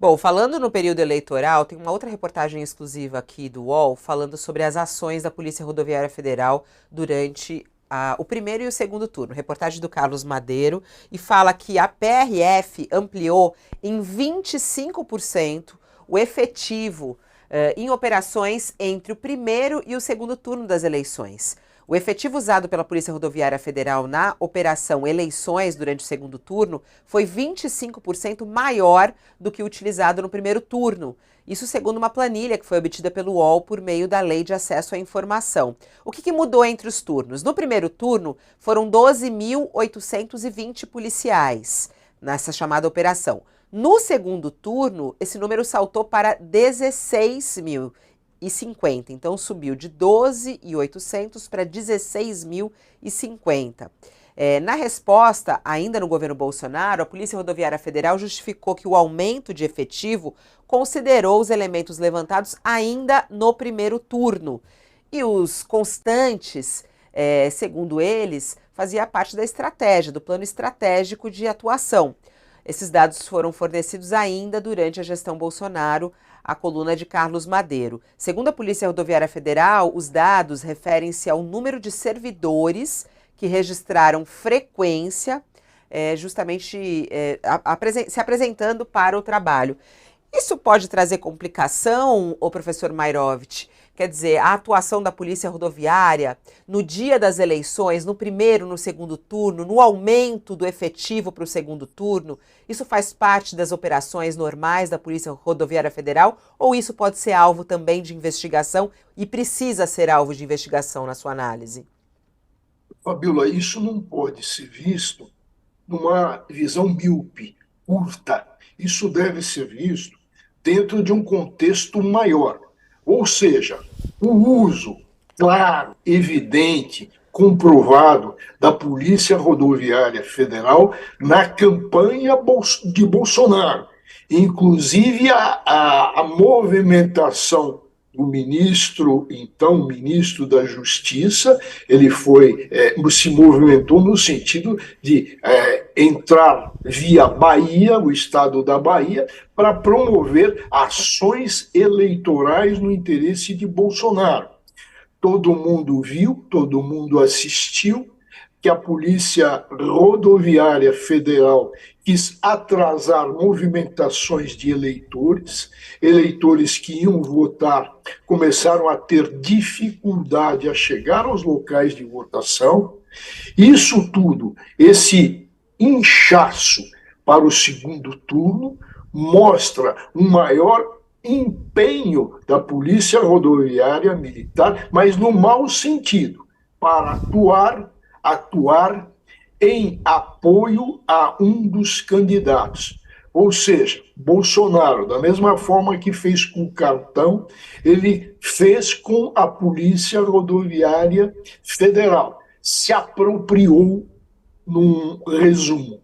Bom, falando no período eleitoral, tem uma outra reportagem exclusiva aqui do UOL falando sobre as ações da Polícia Rodoviária Federal durante o primeiro e o segundo turno. Reportagem do Carlos Madeiro e fala que a PRF ampliou em 25% o efetivo em operações entre o primeiro e o segundo turno das eleições. O efetivo usado pela Polícia Rodoviária Federal na operação Eleições durante o segundo turno foi 25% maior do que o utilizado no primeiro turno. Isso segundo uma planilha que foi obtida pelo UOL por meio da Lei de Acesso à Informação. O que mudou entre os turnos? No primeiro turno, foram 12.820 policiais nessa chamada operação. No segundo turno, esse número saltou para 16.050. Então, subiu de 12.800 para 16.050. Na resposta, ainda no governo Bolsonaro, a Polícia Rodoviária Federal justificou que o aumento de efetivo considerou os elementos levantados ainda no primeiro turno. E os constantes, segundo eles, fazia parte da estratégia, do plano estratégico de atuação. Esses dados foram fornecidos ainda durante a gestão Bolsonaro, a coluna de Carlos Madeiro. Segundo a Polícia Rodoviária Federal, os dados referem-se ao número de servidores que registraram frequência, justamente se apresentando para o trabalho. Isso pode trazer complicação, ô professor Mairovich? Quer dizer, a atuação da Polícia Rodoviária no dia das eleições, no primeiro, no segundo turno, no aumento do efetivo para o segundo turno, isso faz parte das operações normais da Polícia Rodoviária Federal ou isso pode ser alvo também de investigação e precisa ser alvo de investigação na sua análise? Fabiola, isso não pode ser visto numa visão míope, curta. Isso deve ser visto dentro de um contexto maior. Ou seja, o uso claro, evidente, comprovado da Polícia Rodoviária Federal na campanha de Bolsonaro. Inclusive a movimentação do ministro, então ministro da Justiça, ele se movimentou no sentido de entrar via Bahia, o estado da Bahia, para promover ações eleitorais no interesse de Bolsonaro. Todo mundo viu, todo mundo assistiu que a Polícia Rodoviária Federal quis atrasar movimentações de eleitores, eleitores que iam votar começaram a ter dificuldade a chegar aos locais de votação. Isso tudo, esse inchaço para o segundo turno, mostra um maior empenho da Polícia Rodoviária Militar, mas no mau sentido, para atuar em apoio a um dos candidatos. Ou seja, Bolsonaro, da mesma forma que fez com o cartão, ele fez com a Polícia Rodoviária Federal. Se apropriou, num resumo.